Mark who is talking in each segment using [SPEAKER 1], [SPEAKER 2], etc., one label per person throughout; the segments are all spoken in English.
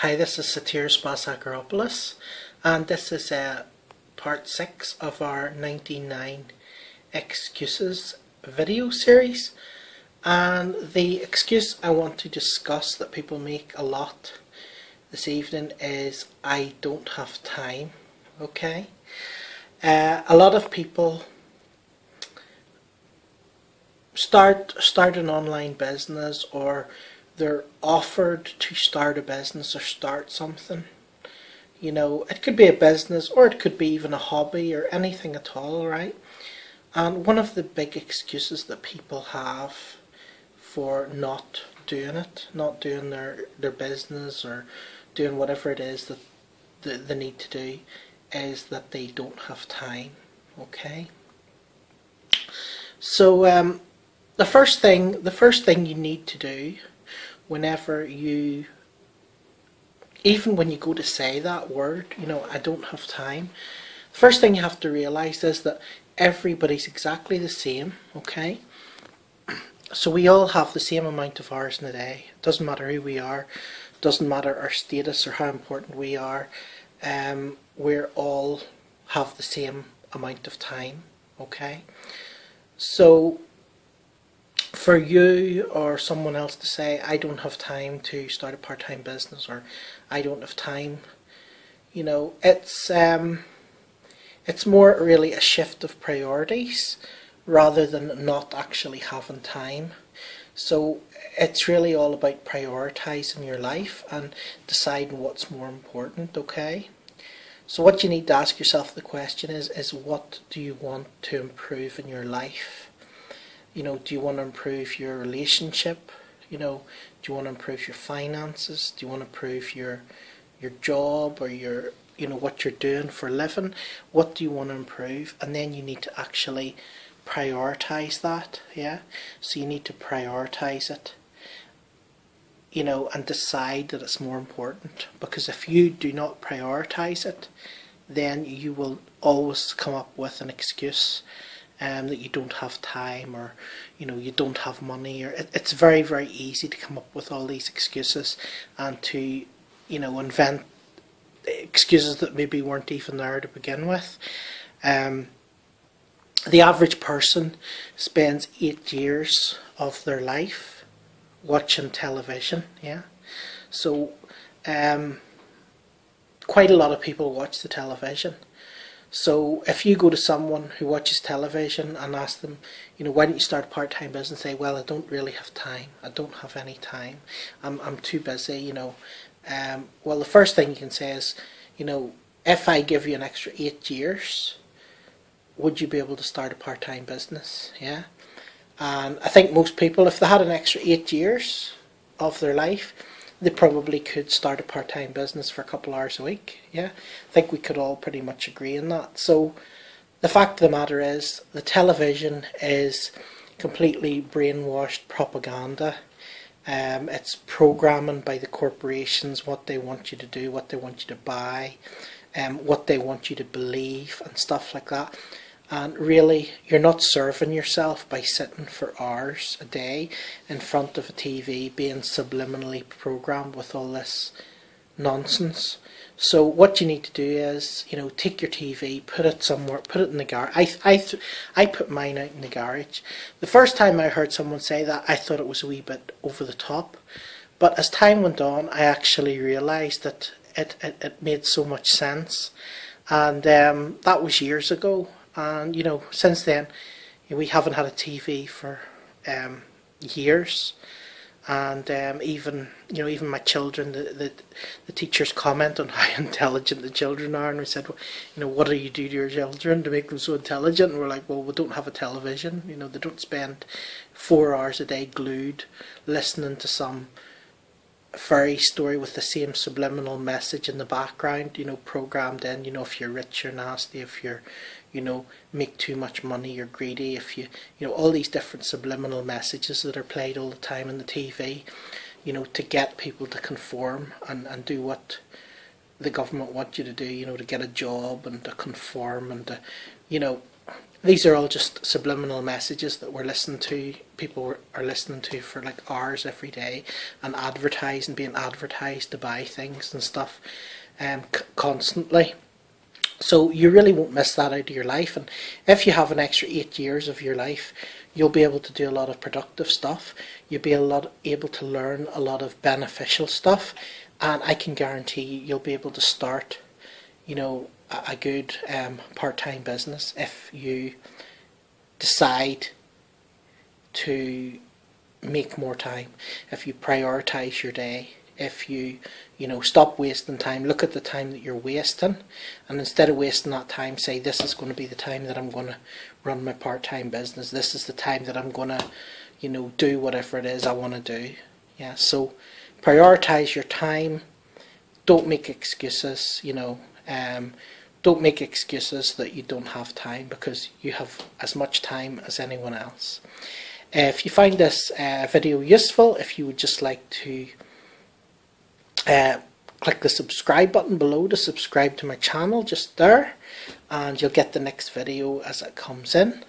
[SPEAKER 1] Hi, this is Satiris Basakaropoulos, and this is part 6 of our 99 excuses video series. And the excuse I want to discuss that people make a lot this evening is I don't have time. Okay? A lot of people start an online business, or they're offered to start a business or start something. You know, it could be a business, or it could be even a hobby, or anything at all, right? And one of the big excuses that people have for not doing it, not doing their business or doing whatever it is that they need to do, is that they don't have time. Okay? So the first thing you need to do whenever even when you go to say that word, I don't have time, the first thing you have to realise is that everybody's exactly the same, okay? So we all have the same amount of hours in a day. It doesn't matter who we are, it doesn't matter our status or how important we are, we all have the same amount of time, okay? So for you or someone else to say, I don't have time to start a part-time business, or I don't have time, it's more really a shift of priorities rather than not actually having time. So it's really all about prioritising your life and deciding what's more important, okay? So what you need to ask yourself the question is what do you want to improve in your life? Do you want to improve your relationship? Do you want to improve your finances? Do you want to improve your job, or your what you're doing for a living? What do you want to improve? And then you need to actually prioritize that, yeah? So you need to prioritize it, and decide that it's more important. Because if you do not prioritize it, then you will always come up with an excuse that you don't have time, or you don't have money, or it's very, very easy to come up with all these excuses and to invent excuses that maybe weren't even there to begin with. The average person spends 8 years of their life watching television, yeah? So quite a lot of people watch the television. So if you go to someone who watches television and ask them, why don't you start a part-time business, and say, well, I don't really have time, I don't have any time, I'm too busy, well, the first thing you can say is, if I give you an extra 8 years, would you be able to start a part-time business? Yeah. And I think most people, if they had an extra 8 years of their life, they probably could start a part-time business for a couple hours a week. Yeah, I think we could all pretty much agree on that. So the fact of the matter is, the television is completely brainwashed propaganda. It's programming by the corporations, what they want you to do, what they want you to buy, what they want you to believe, and stuff like that. And really, you're not serving yourself by sitting for hours a day in front of a TV being subliminally programmed with all this nonsense. So what you need to do is, take your TV, put it somewhere, put it in the garage. I put mine out in the garage. The first time I heard someone say that, I thought it was a wee bit over the top. But as time went on, I actually realised that it made so much sense. And that was years ago. And since then, we haven't had a TV for years. And even my children, the teachers comment on how intelligent the children are, and we said, well, what do you do to your children to make them so intelligent? And we're like, well, we don't have a television. They don't spend 4 hours a day glued listening to some fairy story with the same subliminal message in the background, programmed in. If you're rich, you're nasty. If you're make too much money, you're greedy. If you all these different subliminal messages that are played all the time on the TV, to get people to conform and do what the government want you to do, to get a job and to conform and to, these are all just subliminal messages that we're listening to. People are listening to for like hours every day, and advertising, being advertised to buy things and stuff, constantly. So you really won't miss that out of your life. And if you have an extra 8 years of your life, you'll be able to do a lot of productive stuff. You'll be able to learn a lot of beneficial stuff, and I can guarantee you'll be able to start, a good part-time business if you decide to make more time, if you prioritize your day, if you stop wasting time, look at the time that you're wasting, and instead of wasting that time, say, this is going to be the time that I'm going to run my part-time business, this is the time that I'm going to do whatever it is I want to do. Yeah, so prioritize your time. Don't make excuses. Don't make excuses that you don't have time, because you have as much time as anyone else. If you find this video useful, if you would just like to click the subscribe button below to subscribe to my channel, just there, and you'll get the next video as it comes in.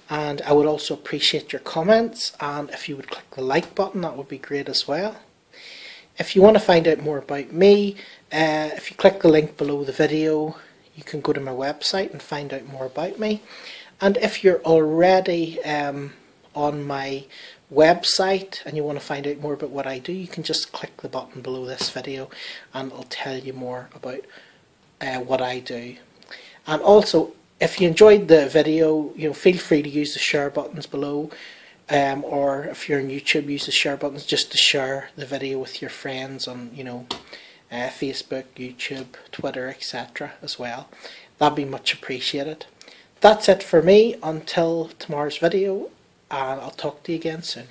[SPEAKER 1] And I would also appreciate your comments, and if you would click the like button, that would be great as well. If you want to find out more about me, if you click the link below the video, you can go to my website and find out more about me. And if you're already on my website and you want to find out more about what I do, you can just click the button below this video and it'll tell you more about what I do. And also, if you enjoyed the video, feel free to use the share buttons below, or if you're on YouTube, use the share buttons just to share the video with your friends on Facebook, YouTube, Twitter, etc. as well. That'd be much appreciated. That's it for me until tomorrow's video, and I'll talk to you again soon.